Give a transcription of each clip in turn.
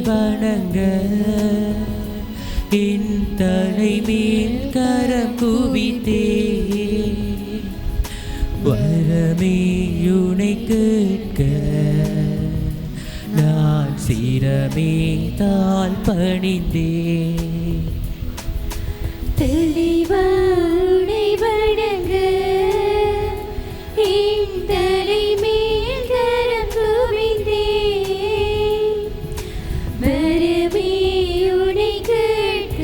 வணங்க என் தலைமேல் கரம் குவித்தே வரமேயுனை கேட்க நான் சிரமே தாழ் பணிந்தே தெளிவானை வணங்க என் தலைமேல் கரம் குவித்தே வரமேயுனை கேட்க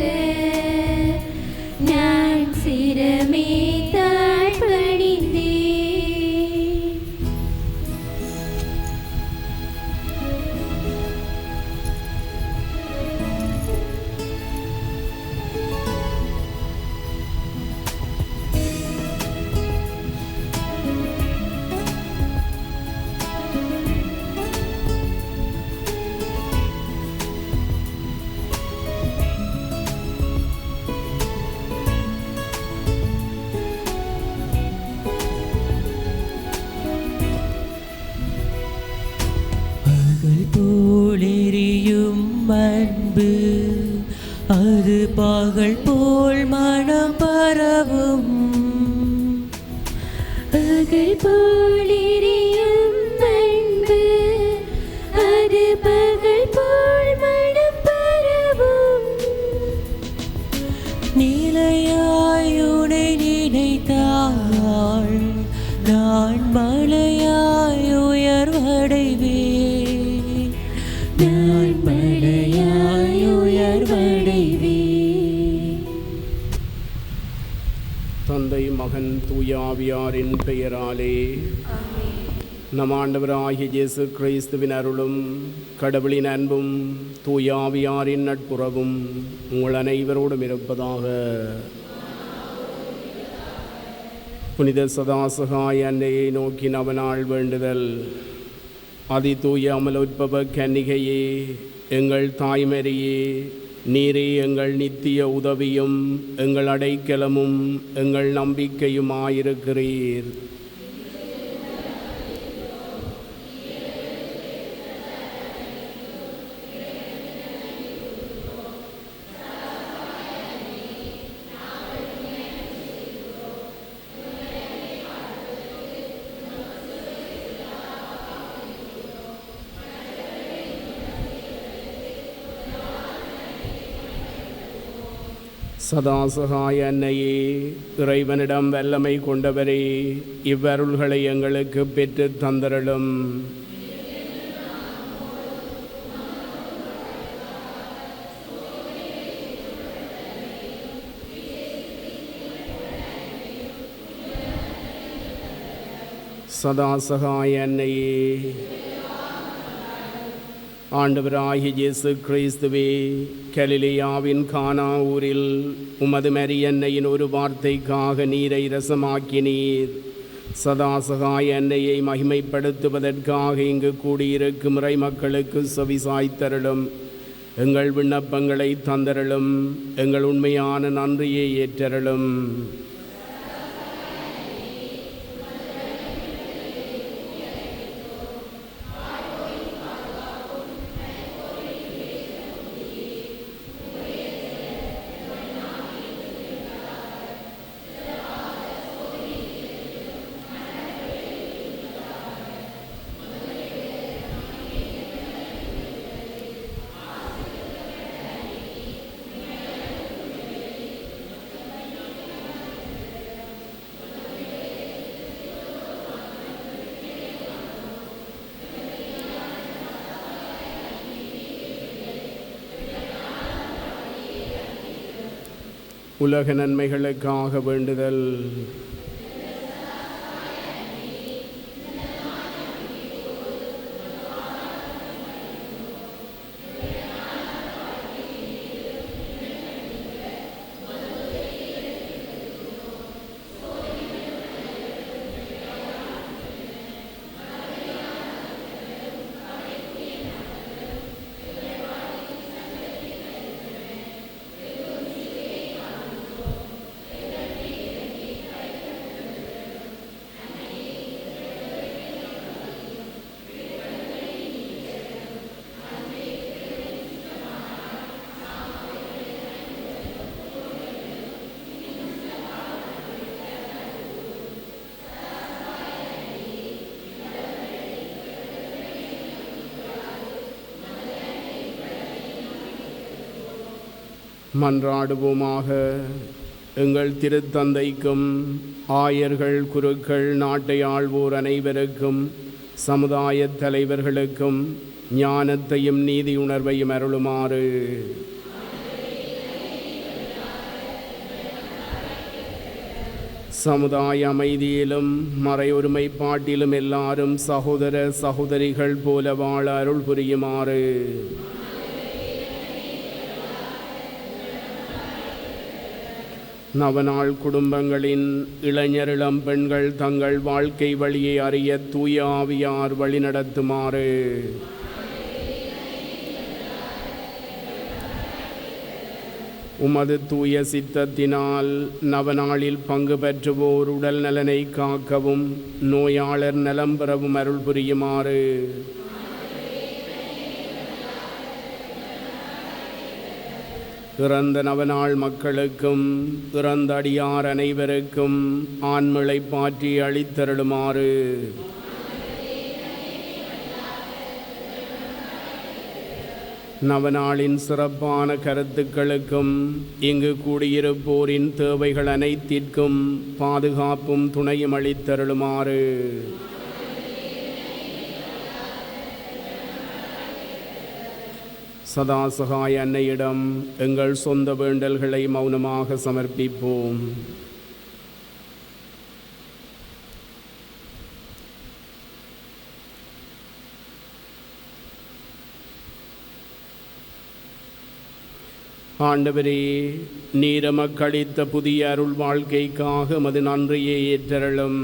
நான் சிரமே தாழ் பணிந்தே. போலெரியும் அன்பு அது பகல் போல் மனம் பரவும் பகல் போலெரியும் அன்பு அது பகல் போல் மனம் பரவும் நிலையாயுனை நினைத்தாள் நான் மலையாய் உயர்வடைவே நான் மலையாய் உயர்வடைவே. தந்தை மகன் தூயாவியாரின் பெயராலே நம் ஆண்டவராகிய இயேசு கிறிஸ்துவின் அருளும் கடவுளின் அன்பும் தூயாவியாரின் நட்புறவும் உங்கள் அனைவரோடும் இருப்பதாக. புனித சதாசகாய அன்னையை நோக்கி நவநாள் வேண்டுதல். அதி தூய அமலோற்பவ கன்னிகையே, எங்கள் தாய்மரியே, நீரே எங்கள் நித்திய உதவியும் எங்கள் அடைக்கலமும் எங்கள் நம்பிக்கையுமாயிருக்கிறீர். சதாசகாய அன்னையே, இறைவனிடம் வல்லமை கொண்டவரே, இவ்வருள்களை எங்களுக்கு பெற்று தந்தருளும். சதாசகாய அன்னையே, ஆண்டவராகிய இயேசு கிறிஸ்துவே, கலிலேயாவின் கானா ஊரில் உமது மரியன்னையின் ஒரு வார்த்தைக்காக நீரை ரசமாக்கினீர். சதாசகாய அன்னையை மகிமைப்படுத்துவதற்காக இங்கு கூடியிருக்கும் இறை மக்களுக்கு செவிசாய்த்தருளும். எங்கள் விண்ணப்பங்களை தந்தருளும். எங்கள் உண்மையான நன்றியை ஏற்றருளும். உலக நன்மைகளுக்காக வேண்டுதல். மன்றாடுவோமாக. எங்கள் திருத்தந்தைக்கும் ஆயர்கள், குருக்கள், நாட்டை ஆள்வோர் அனைவருக்கும், சமுதாய தலைவர்களுக்கும் ஞானத்தையும் நீதி உணர்வையும் அருளுமாறு. சமுதாய அமைதியிலும் மறையொருமைப்பாட்டிலும் எல்லாரும் சகோதர சகோதரிகள் போல வாழ அருள் புரியுமாறு. நவநாள் குடும்பங்களின் இளைஞர் இளம் பெண்கள் தங்கள் வாழ்க்கை வழியை அறிய தூய ஆவியார் வழிநடத்துமாறு. உமது தூய சித்தத்தினால் நவநாளில் பங்கு பெற்றுவோர் உடல் நலனை காக்கவும் நோயாளர் நலம் பெறவும் அருள் புரியுமாறு. இறந்த நவநாள் மக்களுக்கும் இறந்த அடியார் அனைவருக்கும் ஆண்மழை பாற்றி அளித்தருளுமாறு. நவநாளின் சிறப்பான கருத்துக்களுக்கும் இங்கு கூடியிருப்போரின் தேவைகள் அனைத்திற்கும் பாதுகாப்பும் துணையும் அளித்தருளுமாறு. சதாசகாய அன்னையிடம் எங்கள் சொந்த வேண்டல்களை மௌனமாக சமர்ப்பிப்போம். ஆண்டவரே, நீர் எமக்களித்த புதிய அருள் வாழ்க்கைக்காக மது நன்றியை ஏற்றருளும்.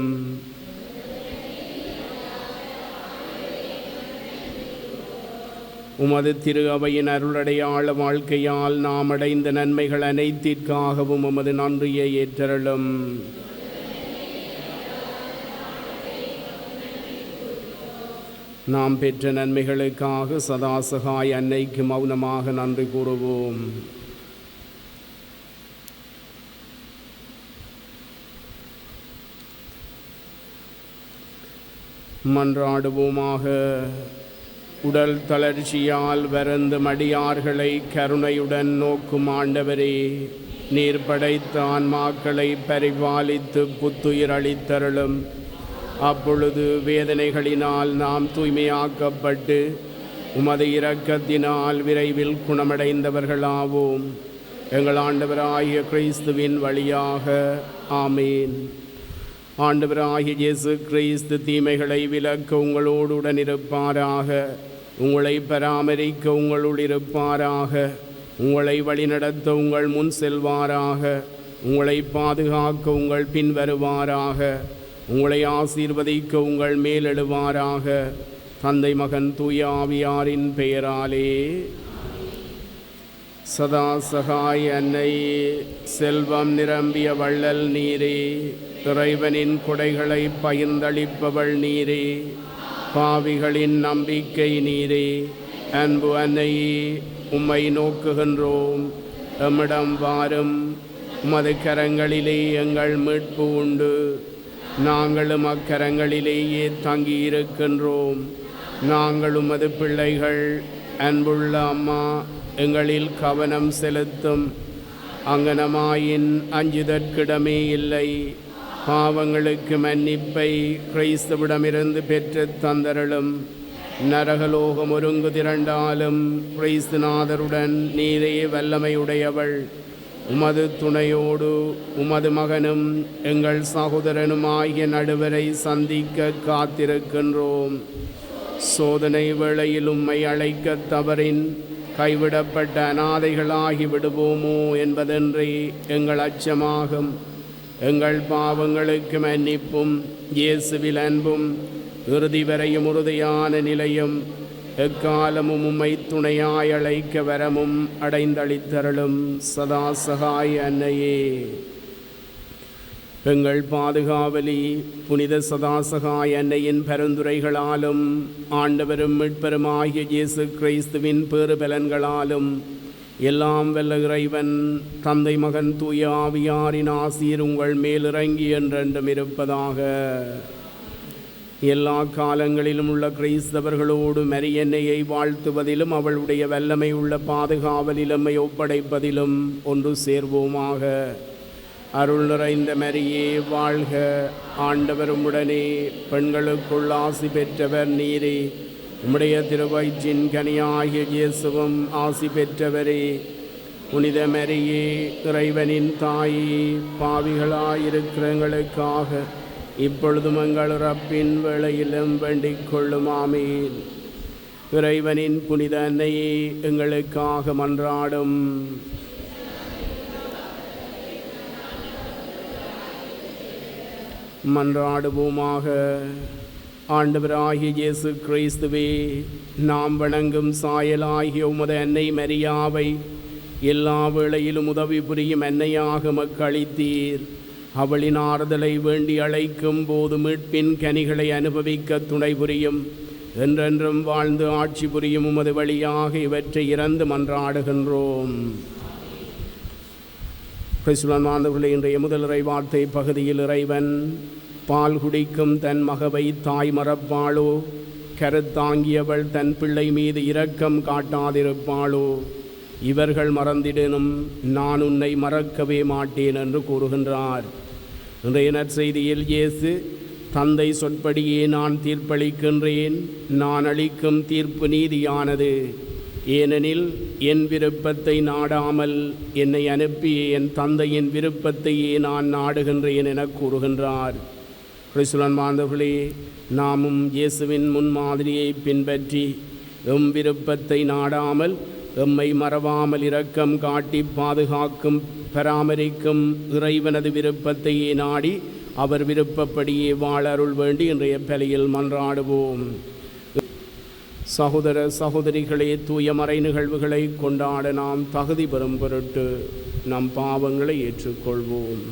உமது திரு அவையின் அருளடையாள வாழ்க்கையால் நாம் அடைந்த நன்மைகள் அனைத்திற்காகவும் உமது நன்றியை ஏற்றருளும். நாம் பெற்ற நன்மைகளுக்காக சதாசகாய் அன்னைக்கு மௌனமாக நன்றி கூறுவோம். மன்றாடுவோமாக. உடல் தளர்ச்சியால் வருந்தும் அடியார்களை கருணையுடன் நோக்கும் ஆண்டவரே, நீர் படைத்த ஆன்மாக்களை பரிபாலித்து புத்துயிர் அளித்தருளும். அப்பொழுது வேதனைகளினால் நாம் தூய்மையாக்கப்பட்டு உமது இரக்கத்தினால் விரைவில் குணமடைந்தவர்களாவோம். எங்கள் ஆண்டவராகிய கிறிஸ்துவின் வழியாக. ஆமேன். ஆண்டவராகிய இயேசு கிறிஸ்து தீமைகளை விலக்க உங்களோடுடன் இருப்பாராக. உங்களை பராமரிக்க உங்களுள் இருப்பாராக. உங்களை வழிநடத்த உங்கள் முன் செல்வாராக. உங்களை பாதுகாக்க உங்கள் பின் வருவாராக. உங்களை ஆசீர்வதிக்க உங்கள் மேலெழுவாராக. தந்தை, மகன், தூய ஆவியாரின் பெயராலே. சதா சகாய் அன்னை, செல்வம் நிரம்பிய வள்ளல் நீரே, இறைவனின் கொடைகளை பகிர்ந்தளிப்பவள் நீரே, பாவிகளின் நம்பிக்கை நீரே, அன்பு அன்னையே, உம்மை நோக்குகின்றோம். எம்மிடம் வாரும். உமது கரங்களிலே எங்கள் மீட்பு உண்டு. நாங்களும் அக்கரங்களிலேயே தங்கியிருக்கின்றோம். நாங்கள் உமது பிள்ளைகள். அன்புள்ள அம்மா, எங்களில் கவனம் செலுத்தும். அங்கனமாயின் அஞ்சுதற்கிடமே இல்லை. பாவங்களுக்கு மன்னிப்பை கிறிஸ்துவிடமிருந்து பெற்று தந்தருளும். நரகலோகம் ஒருங்கு திரண்டாலும் கிறிஸ்துநாதருடன் நீரே வல்லமையுடையவள். உமது துணையோடு உமது மகனும் எங்கள் சகோதரனுமாகிய நடுவரை சந்திக்க காத்திருக்கின்றோம். சோதனை வேளையில் உம்மை அழைக்க தவறின் கைவிடப்பட்ட அநாதைகளாகி விடுவோமோ என்பதென்றே எங்கள் அச்சமாகும். எங்கள் பாவங்களுக்கு மன்னிப்பும் இயேசுவில் அன்பும் இறுதி வரையும் உறுதியான நிலையும் எக்காலமும் உம்மை துணையாய் அழைக்க வரமும் அடைந்தளித்தருளும். சதாசகாய் அன்னையே, எங்கள் பாதுகாவலி புனித சதாசகாய் அன்னையின் பரிந்துரைகளாலும் ஆண்டவரும் மீட்பெருமாகிய இயேசு கிறிஸ்துவின் பேறுபலன்களாலும் எல்லாம் வல்ல இறைவன் தந்தை, மகன், தூய ஆவியாரின் ஆசீர் உங்கள் மேலிறங்கி என்றென்றும் இருப்பதாக. எல்லா காலங்களிலும் உள்ள கிறிஸ்தவர்களோடு மரியன்னையை வாழ்த்துவதிலும் அவளுடைய வல்லமை உள்ள பாதுகாவலில் எம்மை ஒப்படைப்பதிலும் ஒன்று சேர்வோமாக. அருள் நிறைந்த மரியே வாழ்க, ஆண்டவர் உம்முடனே, பெண்களுக்குள் ஆசி பெற்றவர் நீரே, உம்முடைய திருவயிற்றின் கனியாகிய இயேசுவும் ஆசி பெற்றவரே. புனித மரியே, இறைவனின் தாயே, பாவிகளாயிருக்கிற எங்களுக்காக இப்பொழுதும் எங்கள் இறப்பின் வேளையிலும் வேண்டிக் கொள்ளும். ஆமீன். இறைவனின் புனித அன்னையே, எங்களுக்காக மன்றாடும். மன்றாடுவோமாக. ஆண்டவராகிய இயேசு கிறிஸ்துவே, நாம் வணங்கும் சாயலாகிய உமது அன்னை மரியாவை எல்லா வேளையிலும் உதவி புரியும் அன்னையாக மக்களித்தீர். அவளின் ஆறுதலை வேண்டி அழைக்கும் போது மீட்பின் கனிகளை அனுபவிக்க துணை புரியும். என்றென்றும் வாழ்ந்து ஆட்சி புரியும் உமது வழியாக இவற்றை இறந்து மன்றாடுகின்றோம். கிறிஸ்துவன்மாந்தவர்களே, இன்றைய முதலிறை வார்த்தை பகுதியில் இறைவன் பால் குடிக்கும் தன் மகவை தாய் மறப்பாளோ, கருத்தாங்கியவள் தன் பிள்ளை மீது இரக்கம் காட்டாதிருப்பாளோ, இவர்கள் மறந்திடனும் நான் உன்னை மறக்கவே மாட்டேன் என்று கூறுகின்றார். இன்றைய நற்செய்தியில் இயேசு, தந்தை சொற்படியே நான் தீர்ப்பளிக்கின்றேன், நான் அளிக்கும் தீர்ப்பு நீதியானது, ஏனெனில் என் விருப்பத்தை நாடாமல் என்னை அனுப்பிய என் தந்தையின் விருப்பத்தையே நான் நாடுகின்றேன் என கூறுகின்றார். கிறிஸ்துவன்மாந்தவர்களே, நாமும் இயேசுவின் முன்மாதிரியை பின்பற்றி எம் விருப்பத்தை நாடாமல் எம்மை மறவாமல் இரக்கம் காட்டி பாதுகாக்கும் பராமரிக்கும் இறைவனது விருப்பத்தையே நாடி அவர் விருப்பப்படியே வாழ அருள் வேண்டி இன்றைய பலியில் மன்றாடுவோம். சகோதர சகோதரிகளே, தூய மறை நிகழ்வுகளை கொண்டாட நாம் தகுதி பெறும் பொருட்டு நம் பாவங்களை ஏற்றுக்கொள்வோம்.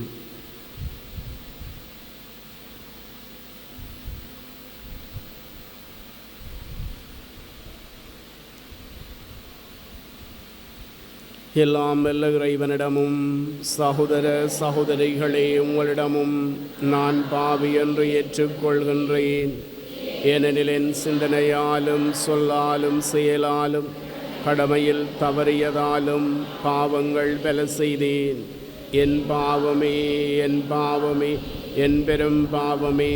எல்லாம் வல்ல இறைவனிடமும் சகோதர சகோதரிகளே உங்களிடமும் நான் பாவி என்று ஏற்றுக்கொள்கின்றேன். ஏனெனில் என் சிந்தனையாலும் சொல்லாலும் செயலாலும் கடமையில் தவறியதாலும் பாவங்கள் பல செய்தேன். என் பாவமே, என் பாவமே, என் பெரும் பாவமே.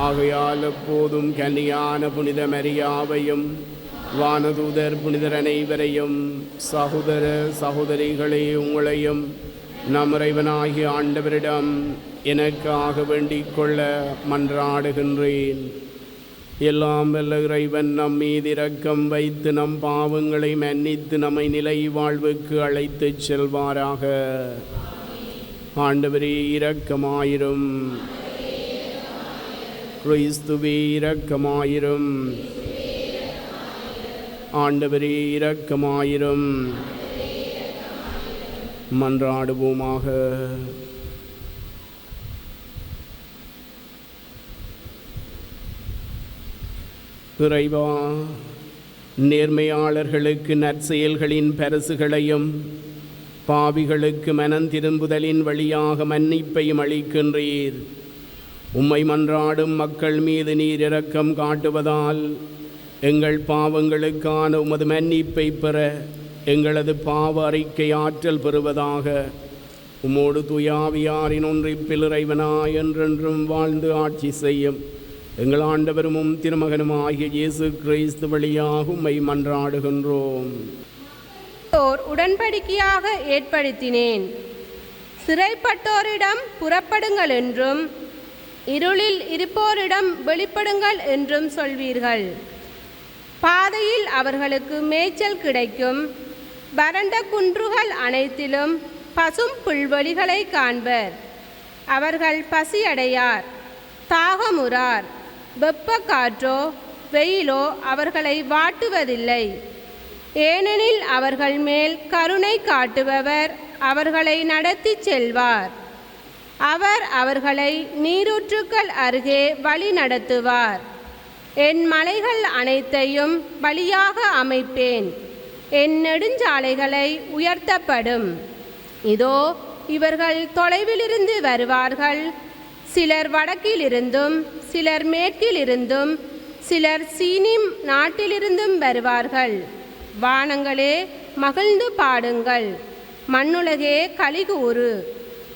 ஆகையால் எப்போதும் கன்னியான புனித மரியாவையும் வானதூதர் புனிதர் அனைவரையும் சகோதர சகோதரிகளே உங்களையும் நம் இறைவனாகிய ஆண்டவரிடம் எனக்காக வேண்டிக் கொள்ள மன்றாடுகின்றேன். எல்லாம் வல்ல இறைவன் நம் மீது இரக்கம் வைத்து நம் பாவங்களை மன்னித்து நம்மை நிலை வாழ்வுக்கு அழைத்துச் செல்வாராக. ஆண்டவரே இரக்கமாயிரும். கிறிஸ்துவே இரக்கமாயிரும். ஆண்டவரே இரக்கமாயிரும். மன்றாடுவோமாக. இறைவா, நேர்மையாளர்களுக்கு நற்செயல்களின் பரிசுகளையும் பாவிகளுக்கு மனம் திரும்புதலின் வழியாக மன்னிப்பையும் அளிக்கின்றீர். உம்மை மன்றாடும் மக்கள் மீது நீர் இரக்கம் காட்டுவதால் எங்கள் பாவங்களுக்கான உமது மன்னிப்பை பெற எங்களது பாவ அறிக்கை ஆற்றல் பெறுவதாக. உம்மோடு தூயாவியாரின் ஒன்றிப்பில் இறைவனாய் என்றென்றும் வாழ்ந்து ஆட்சி செய்யும் எங்கள் ஆண்டவரும் திருமகனுமாகிய இயேசு கிறிஸ்து வழியாக உம்மை மன்றாடுகின்றோம். உடன்படிக்கையாக ஏற்படுத்தினேன். சிறைப்பட்டோரிடம் புறப்படுங்கள் என்றும் இருளில் இருப்போரிடம் வெளிப்படுங்கள் என்றும் சொல்வீர்கள். பாதையில் அவர்களுக்கு மேய்ச்சல் கிடைக்கும். வறண்ட குன்றுகள் அனைத்திலும் பசும் புல்வெளிகளை காண்பர். அவர்கள் பசியடையார், தாகமுறார். வெப்ப காற்றோ வெயிலோ அவர்களை வாட்டுவதில்லை. ஏனெனில் அவர்கள் மேல் கருணை காட்டுபவர் அவர்களை நடத்தி செல்வார். அவர் அவர்களை நீரூற்றுக்கள் அருகே வழி நடத்துவார். என் மலைகள் அனைத்தையும் வழியாக அமைப்பேன். என் நெடுஞ்சாலைகளை உயர்த்தப்படும். இதோ இவர்கள் தொலைவிலிருந்து வருவார்கள். சிலர் வடக்கிலிருந்தும் சிலர் மேற்கிலிருந்தும் சிலர் சீனிம் நாட்டிலிருந்தும் வருவார்கள். வானங்களே மகிழ்ந்து பாடுங்கள், மண்ணுலகே கலிகூறு,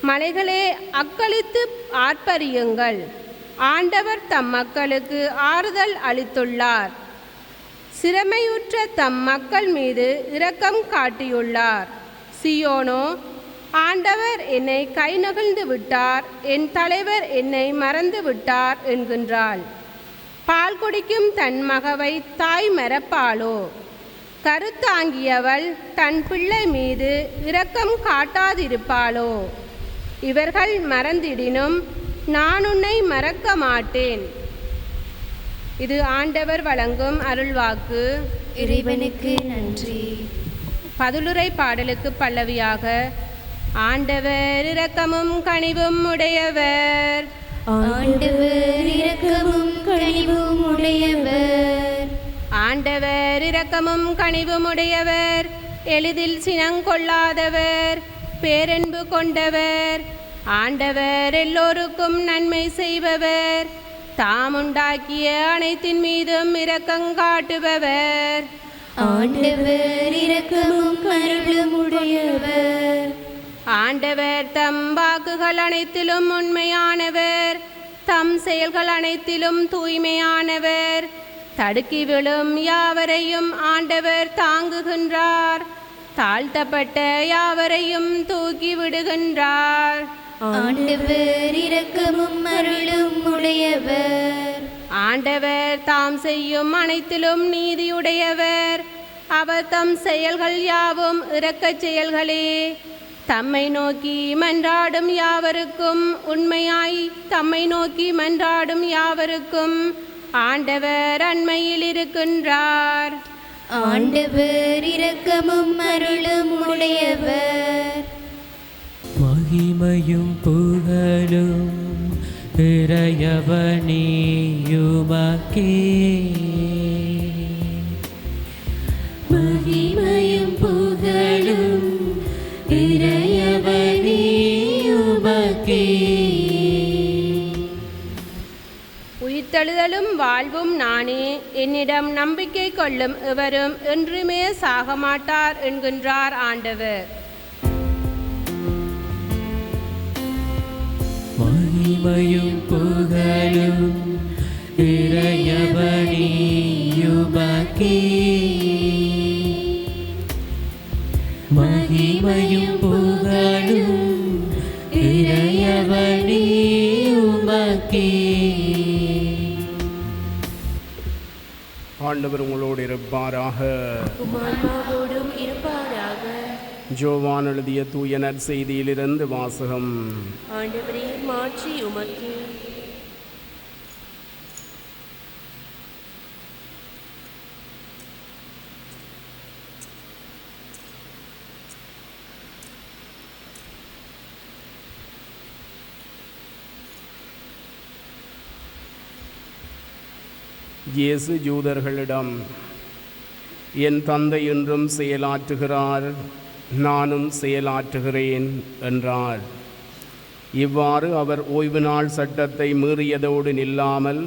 மலைகளே அக்களித்து ஆர்ப்பரியுங்கள். ஆண்டவர் தம் மக்களுக்கு ஆறுதல் அளித்துள்ளார். சிரமையுற்ற தம் மக்கள் மீது இரக்கம் காட்டியுள்ளார். சியோனோ, ஆண்டவர் என்னை கை நகழ்ந்து விட்டார், என் தலைவர் என்னை மறந்து விட்டார் என்கின்றாள். பால் குடிக்கும் தன் மகவை தாய் மறப்பாளோ? கருத்தாங்கியவள் தன் பிள்ளை மீது இரக்கம் காட்டாதிருப்பாளோ? இவர்கள் மறந்திடினும் நான் உன்னை மறக்க மாட்டேன். இது ஆண்டவர் வழங்கும் அருள்வாக்கு. இறைவனுக்கு நன்றி. பதிலுரை பாடலுக்கு பல்லவியாக, ஆண்டவர் இரக்கமும் கனிவும் உடையவர், ஆண்டவர் இரக்கமும் கனிவும் உடையவர், ஆண்டவர் இரக்கமும் கனிவும் உடையவர், எளிதில் சினங்கொள்ளாதவர், பேரன்பு கொண்டவர், ஆண்டவர் எல்லோருக்கும் நன்மை செய்பவர், தாமுண்டாக்கிய அனைத்தின் மீதும் இரக்கங்காட்டுபவர், ஆண்டவர் இரக்கமும் அருளும் உடையவர், ஆண்டவர் தம் வாக்குகள் அனைத்திலும் உண்மையானவர், தம் செயல்கள் அனைத்திலும் தூய்மையானவர், தடுக்கி விழும் யாவரையும் ஆண்டவர் தாங்குகின்றார், தாழ்த்தப்பட்ட யாவரையும் தூக்கி விடுகின்றார். ஆண்டவர் இரக்கமும் அருளும் உடையவர், ஆண்டவர் தாம் செய்யும் அனைத்திலும் நீதியுடையவர், அவர் தம் செயல்கள் யாவும் இரக்கச் செயல்களே. தம்மை நோக்கி மன்றாடும் யாவருக்கும் உண்மையாய் தம்மை நோக்கி மன்றாடும் யாவருக்கும் ஆண்டவர் அண்மையில் இருக்கின்றார். ஆண்டவர் இரக்கமும் அருளும் உடையவர், மகிமையும் புகழும் இறையவனேயுமக்கே, மகிமையும் புகழும் இறையவனேயுமக்கே. உயிர்த்தெழுதலும் வாழ்வும் நானே, என்னிடம் நம்பிக்கை கொள்ளும் எவரும் என்றுமே சாகமாட்டார் என்கின்றார் ஆண்டவர். மகிமையும் புகழும் இறையவனேயுமக்கே, மகிமையும் புகழும் இறையவனேயுமக்கே. ஆண்டவர் உங்களோடு இருப்பாராக. உம்மாவோடும் இருப்பாராக. ஜோவான் எழுதிய தூய நற்செய்தியிலிருந்து வாசகம். ஆண்டவரே, மாட்சி உமக்கு. இயேசு யூதர்களிடம், என் தந்தை என்றும் செயலாற்றுகிறார், நானும் செயலாற்றுகிறேன் என்றார். இவ்வாறு அவர் ஓய்வு நாள் சட்டத்தை மீறியதோடு நில்லாமல்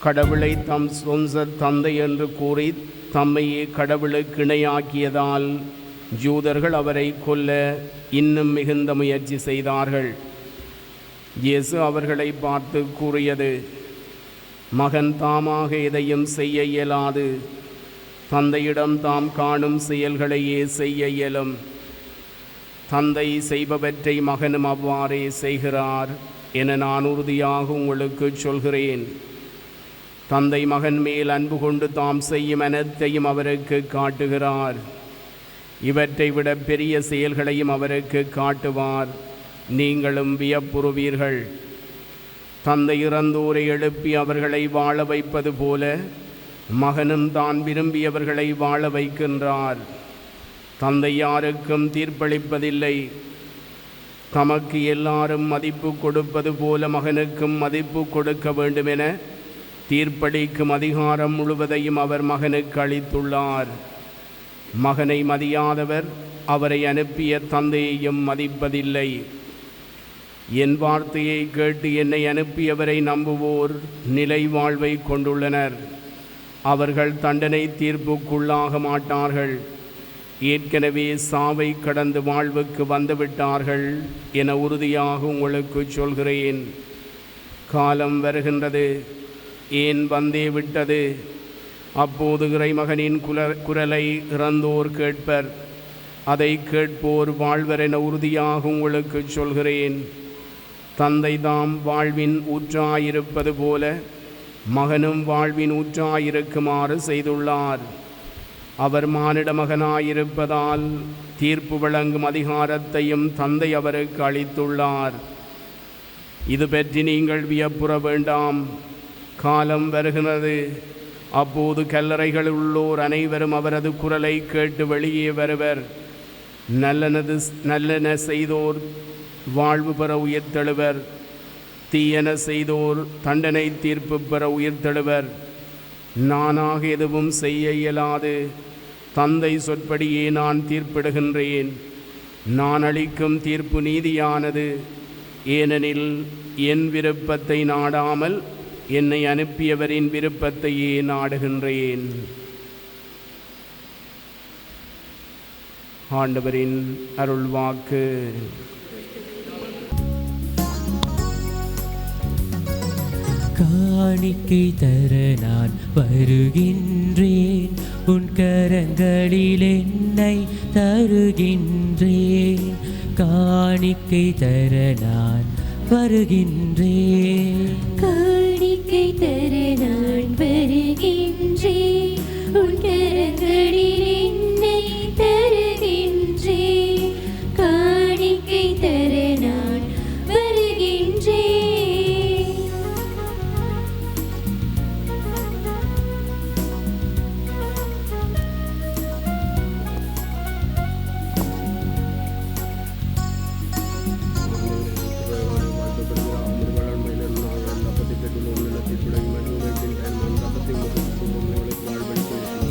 கடவுளை தம் சொந்த தந்தை என்று கூறி தம்மையே கடவுளுக்கு இணையாக்கியதால் யூதர்கள் அவரை கொல்ல இன்னும் மிகுந்த முயற்சி செய்தார்கள். இயேசு அவர்களை பார்த்து கூறியது, மகன் தாமாக எதையும் செய்ய இயலாது, தந்தையிடம் தாம் காணும் செயல்களையே செய்ய இயலும். தந்தை செய்பவற்றை மகனும் அவ்வாறே செய்கிறார் என நான் உறுதியாக உங்களுக்கு சொல்கிறேன். தந்தை மகன் மேல் அன்பு கொண்டு தாம் செய்யும் அனைத்தையும் அவருக்கு காட்டுகிறார். இவற்றை விட பெரிய செயல்களையும் அவருக்கு காட்டுவார். நீங்களும் வியப்புறுவீர்கள். தந்தை இறந்தோரை எழுப்பி அவர்களை வாழ வைப்பது போல மகனும் தான் விரும்பியவர்களை வாழ வைக்கின்றார். தந்தை யாருக்கும் தீர்ப்பளிப்பதில்லை. தமக்கு எல்லாரும் மதிப்பு கொடுப்பது போல மகனுக்கும் மதிப்பு கொடுக்க வேண்டுமென தீர்ப்பளிக்கும் அதிகாரம் முழுவதையும் அவர் மகனுக்கு அளித்துள்ளார். மகனை மதியாதவர் அவரை அனுப்பிய தந்தையையும் மதிப்பதில்லை. என் வார்த்தையை கேட்டு என்னை அனுப்பியவரை நம்புவோர் நிலை வாழ்வை கொண்டுள்ளனர். அவர்கள் தண்டனை தீர்ப்புக்குள்ளாக மாட்டார்கள். ஏற்கனவே சாவை கடந்து வாழ்வுக்கு வந்துவிட்டார்கள் என உறுதியாக உங்களுக்கு சொல்கிறேன். காலம் வருகின்றது, ஏன் வந்தே விட்டது. அப்போது இறைமகனின் குரலை இறந்தோர் கேட்பர். அதை கேட்போர் வாழ்வர் என உறுதியாக உங்களுக்கு சொல்கிறேன். தந்தை தாம் வாழ்வின் ஊற்றாயிருப்பது போல மகனும் வாழ்வின் ஊற்றாயிருக்குமாறு செய்துள்ளார். அவர் மானிட மகனாயிருப்பதால் தீர்ப்பு வழங்கும் அதிகாரத்தையும் தந்தை அவருக்கு அளித்துள்ளார். இது பற்றி நீங்கள் வியப்புற வேண்டாம். காலம் வருகிறது, அப்போது கல்லறைகள் உள்ளோர் அனைவரும் அவரது குரலை கேட்டு வெளியே வருவர். நல்லன செய்தோர் வாழ்வு பெற உயிர்த்தெழுவர், தீயன செய்தோர் தண்டனை தீர்ப்பு பெற உயிர்த்தெழுவர். நானாக எதுவும் செய்ய இயலாது, தந்தை சொற்படியே நான் தீர்ப்பிடுகின்றேன். நான் அளிக்கும் தீர்ப்பு நீதியானது, ஏனெனில் என் விருப்பத்தை நாடாமல் என்னை அனுப்பியவரின் விருப்பத்தையே நாடுகின்றேன். ஆண்டவரின் அருள்வாக்கு. காணிக்கை தர நான் வருகின்றேன், உன் கரங்களில் என்னை தருகின்றேன். காணிக்கை தர நான் வருகின்றேன். காணிக்கை தர நான் வருகின்றேன், உன் கரங்களில் என்னை தருகின்றேன். காணிக்கை தர நான் வருகின்றேன்.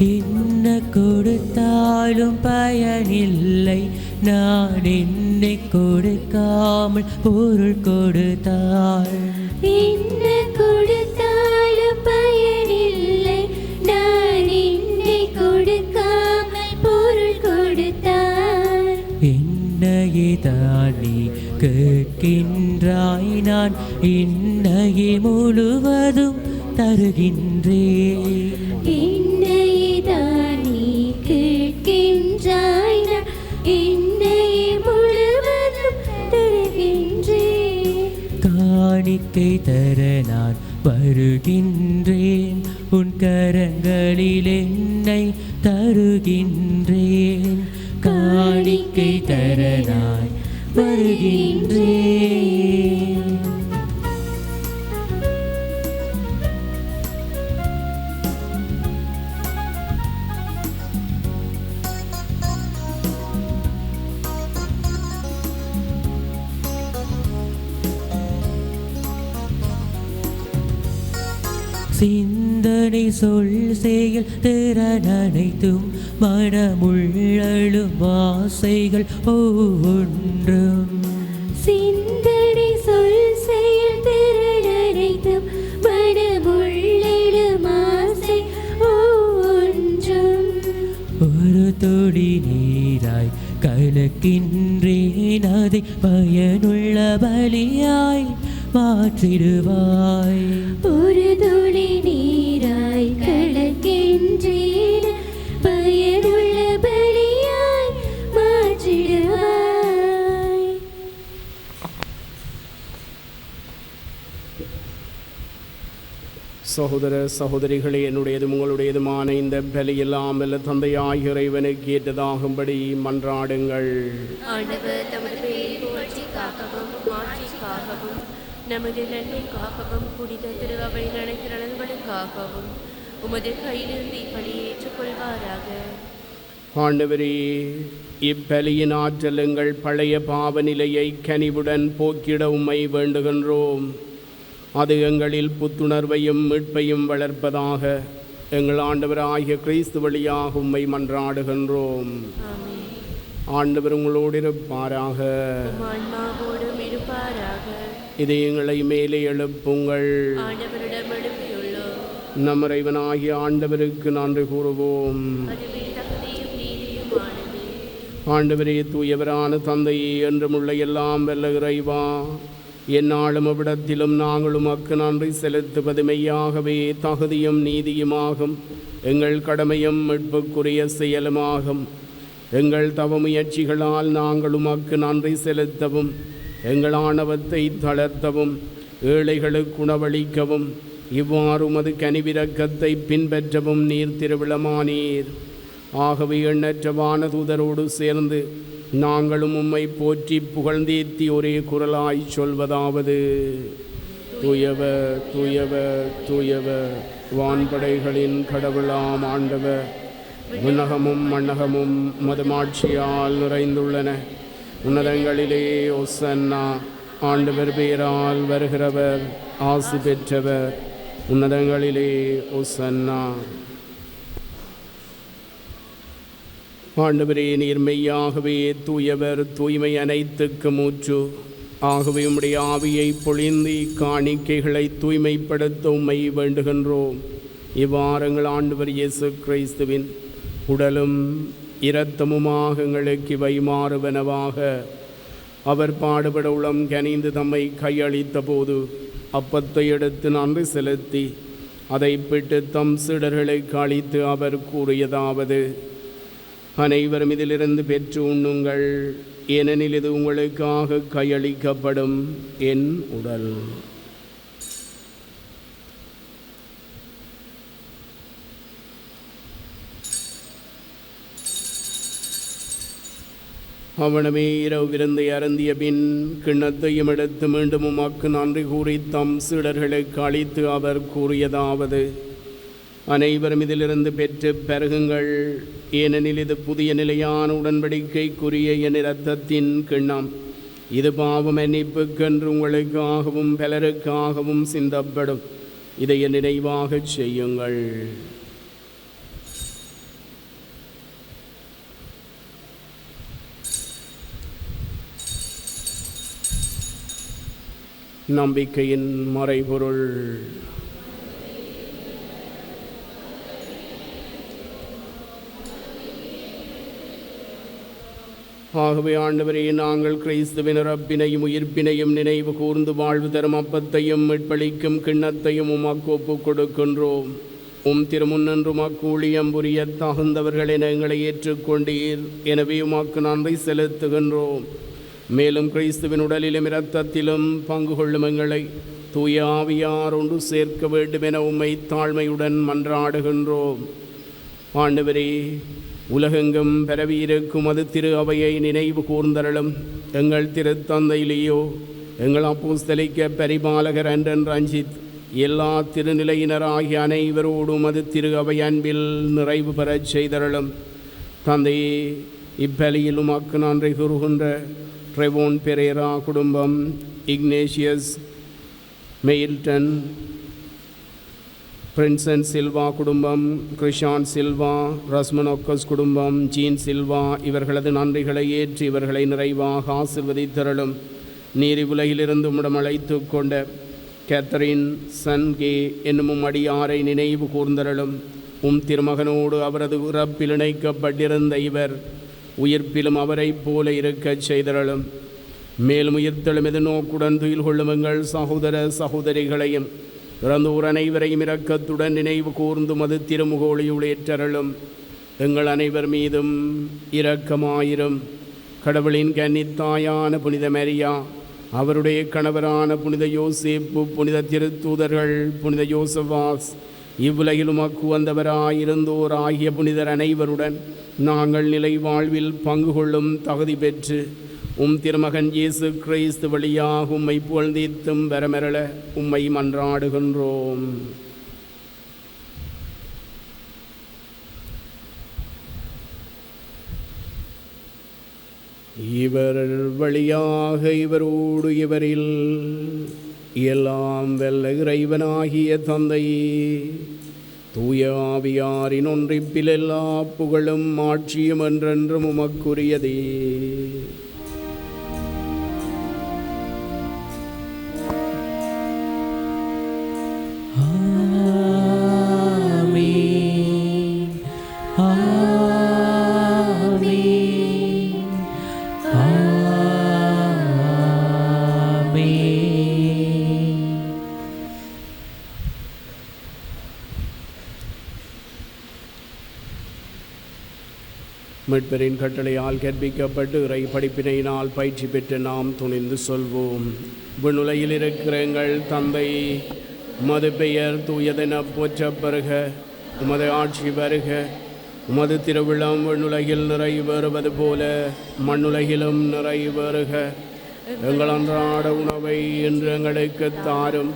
என்ன கொடுத்தாலும் பயனில்லை, நான் என்னை கொடுக்காமல் பொருள் கொடுத்தாள். என்ன கொடுத்தாலும் பயனில்லை, நான் என்னை கொடுக்காமல் பொருள் கொடுத்தாள். என்னையே தான் நீ கேட்கின்றாய், நான் என்னையே முழுவதும் தருகின்றேன். என்னையே தான் நீ கேட்கின்றாய், நான் என்னையே முழுவதும் தருகின்றேன். காணிக்கை தர நான் வருகின்றேன், உன் கரங்களில் என்னை தருகின்றேன். காணிக்கை தர நான் வருகின்றேன். சிந்தனை சொல் செயல் திறன் அனைத்தும் மனமுள்ளழும் ஆசைகள் ஒவ்வொன்றும். சிந்தனை சொல் செயல் திறன் அனைத்தும் மனமுள்ளழும் ஆசை ஒவ்வொன்றும். ஒரு துளி நீராய் கலக்கின்றேன், அதை பயனுள்ள பலியாய் மாற்றிடுவாய். ஒரு துளி நீராய் கலக்கின்றேன், பயனுள்ள பலியாய் மாற்றிடுவாய். சகோதர சகோதரிகளே, என்னுடையதும் உங்களுடையதுமான இந்த பலியெல்லாம் வல்ல தந்தையாகிய இறைவனுக்கு ஏற்றதாகும்படி மன்றாடுங்கள். ஆண்டவர் தமது பெயரை போற்றி காக்கவும் மாற்றிக்காகவும் நமது நன்மைக்காகவும் புனித திருவவையின் அனைத்து நலன்களுக்காகவும் உமது கையிலிருந்து இப்பலியை ஏற்றுக்கொள்வாராக. ஆண்டவரே, இப்பலியின் ஆற்றல் எங்கள் பழைய பாவ நிலையை கனிவுடன் போக்கிட உம்மை வேண்டுகின்றோம். அது எங்களில் புத்துணர்வையும் மீட்பையும் வளர்ப்பதாக எங்கள் ஆண்டவராகிய கிறிஸ்து வழியாக உம்மை மன்றாடுகின்றோம். ஆண்டவர் உங்களோடு இருப்பாராக. ஆன்மாவோடும் இருப்பாராக. இருப்பாராக. இதயங்களை மேலே எழுப்புங்கள். ஆண்டவரிடம் எழுப்பியுள்ளோம். நம் இறைவனாகிய ஆண்டவருக்கு நன்றி கூறுவோம். அதுவே தகுதியும் நீதியுமானது. ஆண்டவரே, தூயவரான தந்தையே, என்றுமுள்ள எல்லாம் வல்ல இறைவா, எந்நாளும் அவ்விடத்திலும் நாங்கள் உமக்கு நன்றி செலுத்துவது மெய்யாகவே தகுதியும் நீதியுமாகும். எங்கள் கடமையும் மீட்புக்குரிய செயலுமாகும். எங்கள் தவ முயற்சிகளால் நாங்கள் உமக்கு நன்றி செலுத்தவும், எங்கள் ஆணவத்தை தளர்த்தவும், ஏழைகளுக்கு உணவளிக்கவும், இவ்வாறு உமது கனிவிரக்கத்தை பின்பற்றவும் நீர் திருவிழமானீர். ஆகவே எண்ணற்ற வானதூதரோடு சேர்ந்து நாங்களும் உம்மை போற்றி புகழ்ந்தேத்தி ஒரே குரலாய் சொல்வதாவது: தூயவர் தூயவர் தூயவர், வான்படைகளின் கடவுளாம் ஆண்டவர். விண்ணகமும் மண்ணகமும் மதுமாட்சியால் நிறைந்துள்ளன. உன்னதங்களிலே ஒசன்னா. ஆண்டவர் பேரால் வருகிறவர் ஆசி பெற்றவர். உன்னதங்களிலே ஒசன்னா. ஆண்டவரே, நீர் மெய்யாகவே தூயவர், தூய்மை அனைத்துக்கு மூச்சு. ஆகவே உம்முடைய ஆவியை பொழிந்து காணிக்கைகளை தூய்மைப்படுத்த உம்மை வேண்டுகின்றோம். இவ்வாறங்கள் ஆண்டவர் இயேசு கிறிஸ்துவின் உடலும் இரத்தமுமாக எங்களுக்கு இவை மாறுவனவாக. அவர் பாடுபட உளம் கனிந்து தம்மை கையளித்த போது அப்பத்தை எடுத்து நன்றி செலுத்தி அதை பிட்டு தம் சீடர்களுக்கு அளித்து அவர் கூறியதாவது: அனைவரும் இதிலிருந்து பெற்று உண்ணுங்கள், ஏனெனில் இது உங்களுக்காக கையளிக்கப்படும் என் உடல். அவனமே இரவு விருந்தை அருந்திய பின் கிண்ணத்தையும் எடுத்து மீண்டும் உமக்கு நன்றி கூறி தம் சீடர்களுக்கு அளித்து அவர் கூறியதாவது: அனைவரும் இதிலிருந்து பெற்று பெருகுங்கள், ஏனெனில் இது புதிய நிலையான உடன்படிக்கைக்குரிய என் இரத்தத்தின் கிண்ணம். இது பாவ மன்னிப்புக்கென்று உங்களுக்காகவும் பலருக்காகவும் சிந்தப்படும். இதை என் நினைவாகச் செய்யுங்கள். நம்பிக்கையின் மறைபொருள். ஆகவே ஆண்டவரே, நாங்கள் கிறிஸ்துவின் இறப்பினையும் உயிர்ப்பினையும் நினைவு கூர்ந்து வாழ்வு தரும் அப்பத்தையும் மீட்பளிக்கும் கிண்ணத்தையும் உமக்கு ஒப்புக் கொடுக்கின்றோம். திருமுன்னின்று உமக்கு ஊழியம் புரிய தகுந்தவர்கள் என எங்களை ஏற்றுக்கொண்டீர். எனவே உமக்கு நன்றி செலுத்துகின்றோம். மேலும் கிறிஸ்துவின் உடலிலும் இரத்தத்திலும் பங்கு கொள்ளும் எங்களை தூய ஆவியார் ஒன்று சேர்க்க வேண்டும் என உம்மை தாழ்மையுடன் மன்றாடுகின்றோம். ஆண்டவரே, உலகெங்கும் பரவியிருக்கும் அது திரு அவையை நினைவு கூர்ந்தருளும். எங்கள் திருத்தந்தையிலேயோ எங்கள் அப்போஸ்தலிக்க பரிபாலகர் அன்றன் ரஞ்சித் எல்லா திருநிலையினராகிய அனைவரோடும் அது திரு அவை அன்பில் நிறைவு பெறச் செய்தருளும். தந்தையே, இப்பலியில் உமக்கு நன்றி கூறுகின்ற ட்ரெவோன் பெரேரா குடும்பம், இக்னேஷியஸ் மெயில்டன், பிரின்சன் சில்வா குடும்பம், கிருஷான் சில்வா, ரஸ்மனோக்கஸ் குடும்பம், ஜீன் சில்வா இவர்களது நன்றிகளை ஏற்றி இவர்களை நிறைவாக ஆசிர்வதித்தருளும். நீர் உலகிலிருந்து உம்மிடம் அழைத்து கொண்ட கேத்தரின் சன்கே என்னும் அடியாரை நினைவு கூர்ந்தருளும். திருமகனோடு அவரது இறப்பில் இணைக்கப்பட்டிருந்த இவர் உயிர்ப்பிலும் அவரை போல இருக்கச் செய்தருளும். மேலும் உயிர்த்தெழும் எதிர்நோக்குடன் துயில் கொள்ளும் எங்கள் சகோதர சகோதரிகளையும் இறந்தோர் அனைவரையும் இரக்கத்துடன் நினைவு கூர்ந்து மது திருமுகோழியுள் ஏற்றருளும். எங்கள் அனைவர் மீதும் இரக்கமாயிரும். கடவுளின் கன்னித்தாயான புனித மரியா, அவருடைய கணவரான புனித யோசேப்பு, புனித திருத்தூதர்கள், புனித யோசவாஸ், இவ்வுலகில் உமக்கு வந்தவராயிருந்தோர் ஆகிய புனிதர் அனைவருடன் நாங்கள் நிலை வாழ்வில் பங்கு கொள்ளும் தகுதி பெற்று திருமகன் இயேசு கிறிஸ்து வழியாக உம்மை புகழ்ந்தீத்தும் வரமரள உம்மை மன்றாடுகின்றோம். இவர் வழியாக இவரோடு இவரில் எல்லாம் வல்ல இறைவனாகிய தந்தையே, தூய ஆவியாரின் ஒன்றிப்பில் எல்லா புகழும் ஆட்சியும் என்றென்றும் உமக்குரியதே. மீட்பரின் கட்டளையால் கற்பிக்கப்பட்டு இறை படிப்பினையினால் பயிற்சி பெற்று நாம் துணிந்து சொல்வோம். விண்ணுலகில் இருக்கிற எங்கள் தந்தை, உமது பெயர் தூயதென போற்றப் பெறுக. உமது ஆட்சி வருக. உமது திருவிழம் விண்ணுலகில் நிறைவேறுவது போல மண்ணுலகிலும் நிறைவேறுக. எங்கள் அன்றாட உணவை இன்று எங்களுக்கு தாரும்.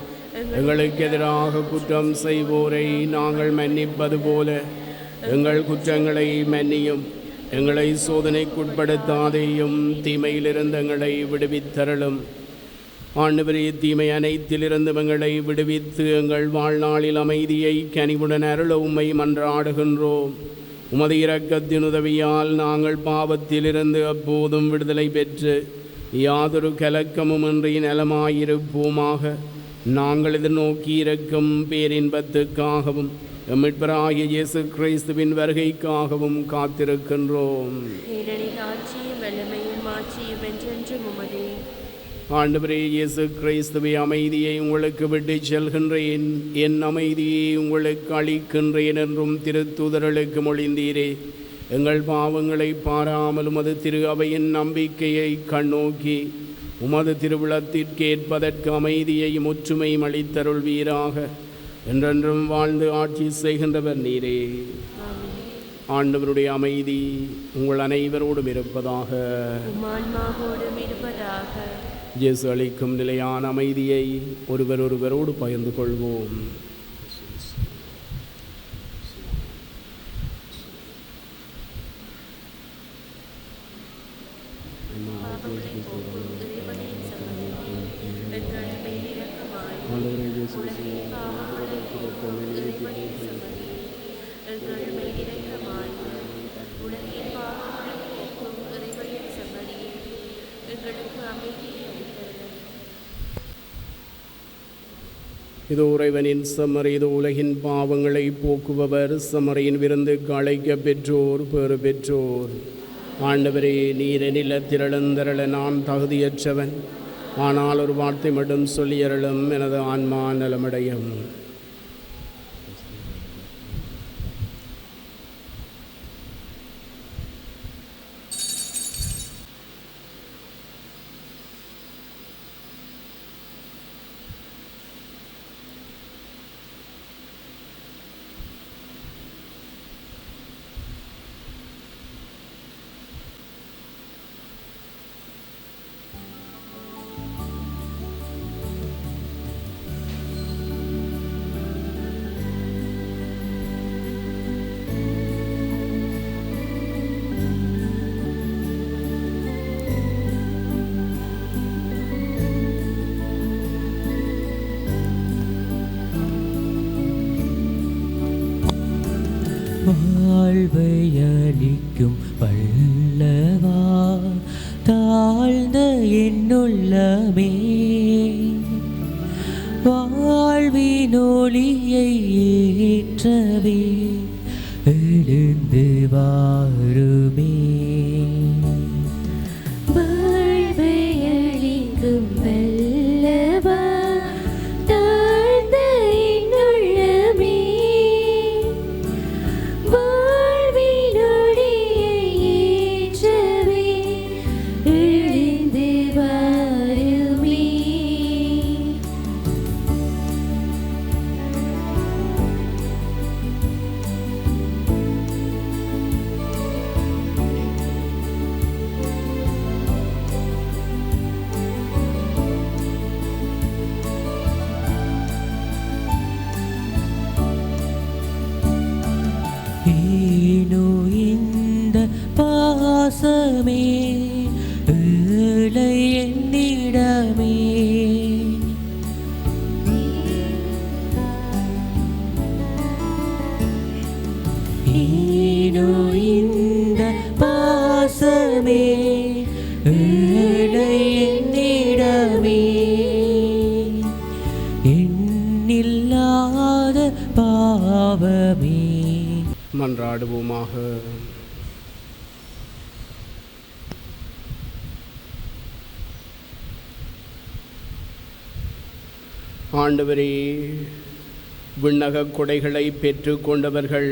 எங்களுக்கு எதிராக குற்றம் செய்வோரை நாங்கள் மன்னிப்பது போல எங்கள் குற்றங்களை மன்னியும். எங்களை சோதனைக்குட்படுத்தாதேயும், தீமையிலிருந்து எங்களை விடுவித்தருளும். ஆண்டவரே, தீமை அனைத்திலிருந்து எங்களை விடுவித்து எங்கள் வாழ்நாளில் அமைதியை கனிவுடன் அருள உம்மை மன்றாடுகின்றோம். உமது இரக்கத்தின் உதவியால் நாங்கள் பாவத்திலிருந்து அப்போதும் விடுதலை பெற்று யாதொரு கலக்கமுமின்றி நலமாயிருப்போமாக. நாங்கள் எதிர்நோக்கி இருக்கும் பேரின்பத்துக்காகவும் மீட்பராகிய இயேசு கிறிஸ்துவின் வருகைக்காகவும் காத்திருக்கின்றோம். ஆட்சியும் வல்லமையும் மாட்சியும் என்றென்றும் உமதே. ஆண்டவரே இயேசு கிறிஸ்துவை, அமைதியை உங்களுக்கு விட்டு செல்கின்றேன், என் அமைதியை உங்களுக்கு அளிக்கின்றேன் என்றும் திருத்தூதர்களுக்கு மொழிந்தீரே. எங்கள் பாவங்களை பாராமல் உமது திரு அவையின் நம்பிக்கையை கண்ணோக்கி உமது திருவிழத்திற்கேற்பதற்கு அமைதியையும் ஒற்றுமையும் அளித்தருள்வீராக. என்றென்றும் வாழ்ந்து ஆட்சி செய்கின்றவர் நீரே. ஆண்டவருடைய அமைதி உங்கள் அனைவரோடும் இருப்பதாக. இயேசு அளிக்கும் நிலையான அமைதியை ஒருவரோடு பகிர்ந்து கொள்வோம். இது இறைவனின் செம்மறி, இது உலகின் பாவங்களை போக்குபவர். செம்மறியின் விருந்துக்கு அழைக்க பெற்றோர் பேறு பெற்றோர். ஆண்டவரே, நீர் நிலத்தில் எழுந்தருள நான் தகுதியற்றவன், ஆனால் ஒரு வார்த்தை மட்டும் சொல்லியருளும், எனது ஆன்மா நலமடையும். வாழ்வையளிக்கும் வல்லவா, தாழ்ந்த என்னுள்ளமே வாழ்வின் ஒளியை ஏற்றவே எழுந்து வாருமே. வாழ்வையளிக்கும் வல்லவா, தாழ்ந்த என்னுள்ளமே வாழ்வின் ஒளியை ஏற்றவே எழுந்து வாருமே. ஏனோ இந்த பாசமே ஏழை என்னிடமே, ஏனோ இந்த பாசமே ஏழை என்னிடமே, எண்ணில்லாத பாவமே. மன்றாடுவோமாக. ஆண்டவரே, விண்ணக கொடைகளை பெற்று கொண்டவர்கள்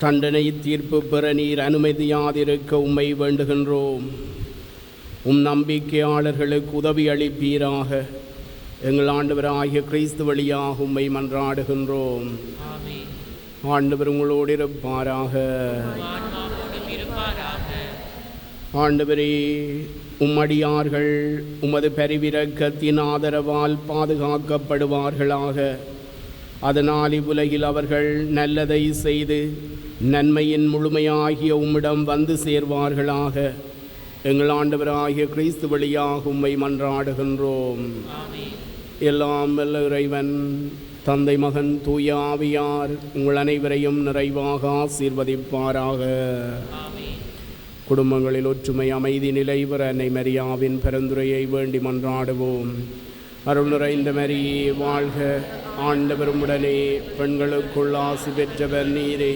தண்டனை தீர்ப்பு பெற நீர் அனுமதியாதிருக்க உம்மை வேண்டுகின்றோம். உம் நம்பிக்கையாளர்களுக்கு உதவி அளிப்பீராக. எங்கள் ஆண்டவராகிய கிறிஸ்து வழியாக உம்மை மன்றாடுகின்றோம். ஆண்டவர் உங்களோடு இருப்பாராக. ஆண்டவரே, உம்மடியார்கள் உமது பெருவிரக்கத்தின் ஆதரவால் பாதுகாக்கப்படுவார்களாக. அதனால் இவ்வுலகில் அவர்கள் நல்லதை செய்து நன்மையின் முழுமையாகிய உம்மிடம் வந்து சேர்வார்களாக. எங்கள் ஆண்டவராகிய கிறிஸ்து வழியாக உம்மை மன்றாடுகின்றோம். எல்லாம் வல்ல இறைவன் தந்தை, மகன், தூய ஆவியார் உங்கள் அனைவரையும் நிறைவாக ஆசீர்வதிப்பாராக. குடும்பங்களில் ஒற்றுமை, அமைதி நிலைவர அன்னை மரியாவின் பெருந்துரையை வேண்டி மன்றாடுவோம். அருள் நிறைந்த மரியே வாழ்க. ஆண்டவர் உடனே பெண்களுக்குள் ஆசி பெற்றவர் நீரே.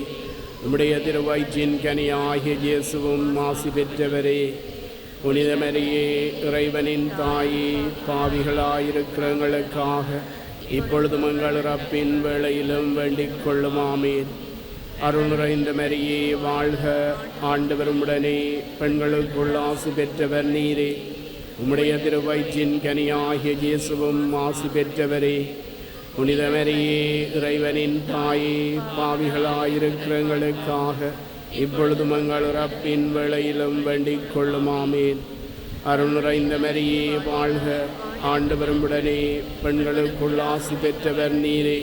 உம்முடைய திருவயிற்றின் கனியாகிய இயேசுவும் ஆசி பெற்றவரே. புனித மரியே, இறைவனின் தாயே, பாவிகளாயிருக்கிறவங்களுக்காக இப்பொழுதும் எங்கள் இறப்பின் வேளையிலும் வேண்டிக் கொள்ளும். ஆமீன். அருள் நிறைந்த மரியே வாழ்க. ஆண்டவர் உடனே பெண்களுக்குள் ஆசி பெற்றவர் நீரே. உம்முடைய திருவயிற்றின் கனியாகிய இயேசுவும் ஆசி பெற்றவரே. புனித மரியே, இறைவனின் தாயே, பாவிகளாயிருக்கிறவங்களுக்காக இப்பொழுதும் எங்கள் இறப்பின் வேளையிலும் வேண்டிக் கொள்ளும். ஆமீன். அருள் நிறைந்த மரியே வாழ்க. ஆண்டவர் உடனே பெண்களுக்குள் ஆசி பெற்றவர் நீரே.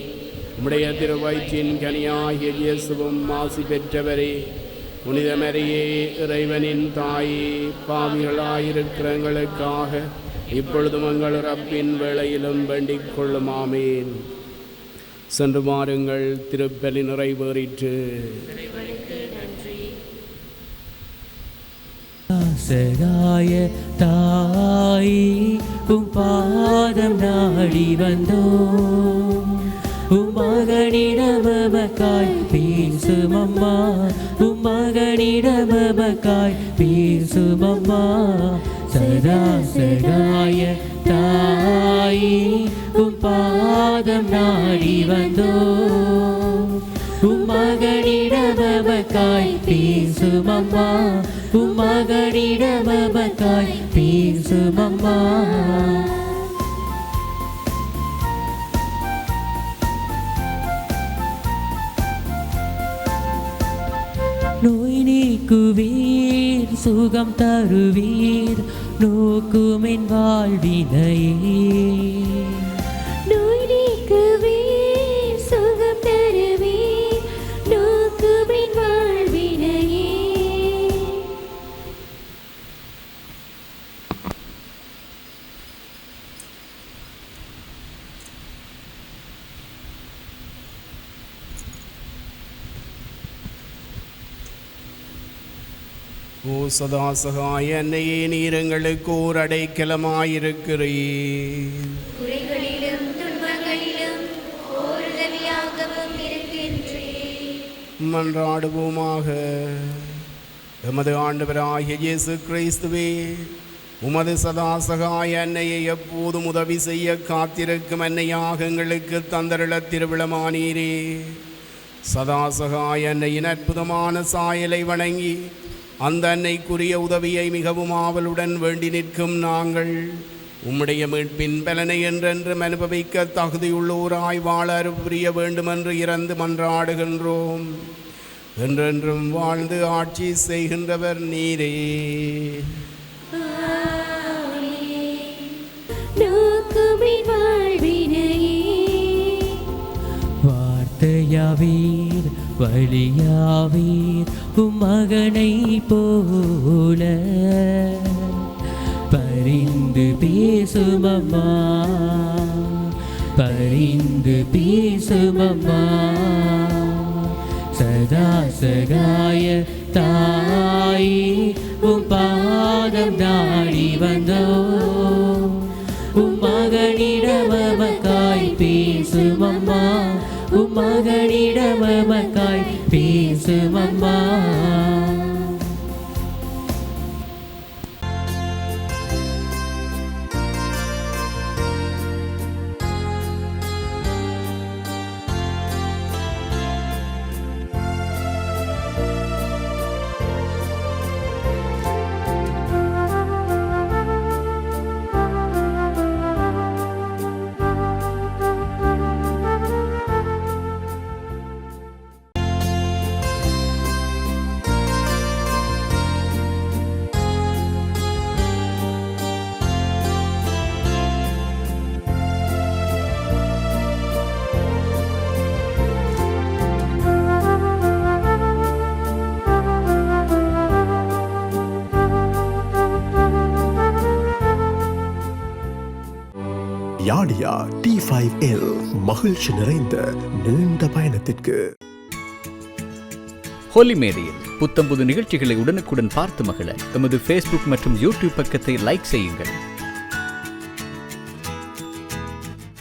உம்முடைய திருவயிற்றின் கனியாகிய இயேசுவும் ஆசி பெற்றவரே. புனித மரியே, இறைவனின் தாயே, பாவிகளாயிருக்கிறவங்களுக்காக இப்பொழுதும் எங்கள் இறப்பின் வேளையிலும் வேண்டிக் கொள்ளும். ஆமீன். சென்று வாருங்கள், திருப்பலி நிறைவேறிற்று. சகாய தாயே, உம் பாதம் நாடி வந்தோம். உம் மகனிடம் எமக்காய் பேசும் அம்மா. உம் மகனிடம் எமக்காய் பேசும் அம்மா. சதா சகாய தாயே, உம் பாதம் நாடி வந்தோம். உம் மகனிடம் எமக்காய் பேசும் அம்மா. உம் மகனிடம் எமக்காய் பேசும் அம்மா. நோய் நீக்குவீர், சுகம் தருவீர், நோக்குமின் வாழ்வினையே. நோய் நீக்குவீர், சுகம் தருவீர், நோக்குமின் வாழ்வினையே. ஓ சதாசகாய அன்னையே, நீர் எங்களுக்கு ஓர் அடைக்கலமாயிருக்கிறீர். குறைகளிலும் துன்பங்களிலும் ஓர் உதவியாகவும் இருக்கின்றீர். மன்றாடுவோமாக. எமது ஆண்டவராகிய இயேசு கிறிஸ்துவே, உமது சதாசகாய அன்னையை எப்போதும் உதவி செய்ய காத்திருக்கும் அன்னையாக எங்களுக்கு தந்தருள திருவிழமானீரே. சதாசகாய அன்னையின் அற்புதமான சாயலை வணங்கி அந்த அன்னைக்குரிய உதவியை மிகவும் ஆவலுடன் வேண்டி நிற்கும் நாங்கள் உம்முடைய மீட்பின் பலனை என்றென்றும் அனுபவிக்க தகுதியுள்ளோராய் வாழ அருள் புரிய வேண்டுமென்று இறந்து மன்றாடுகின்றோம். என்றென்றும் வாழ்ந்து ஆட்சி செய்கின்றவர் நீரே. நோக்குமின் வாழ்வினையே. வார்த்தையாவீர், வழியாவீர், உம் மகனை போல பரிந்து பேசும் அம்மா. பரிந்து பேசும் அம்மா. சதா சகாய தாயே, உம் பாதம் நாடி வந்தோம். உம் மகனிடம் எமக்காய் பேசும் அம்மா. உம் மகனிடம் எமக்காய் பேசும் அம்மா. யாடியா T5L மகிழ்ச்சி நிறைந்த நீண்ட பயணத்திற்கு. ஹோலி மேடையில் புத்தம்புது நிகழ்ச்சிகளை உடனுக்குடன் பார்த்து மகிழ எமது ஃபேஸ்புக் மற்றும் யூடியூப் பக்கத்தை லைக் செய்யுங்கள்.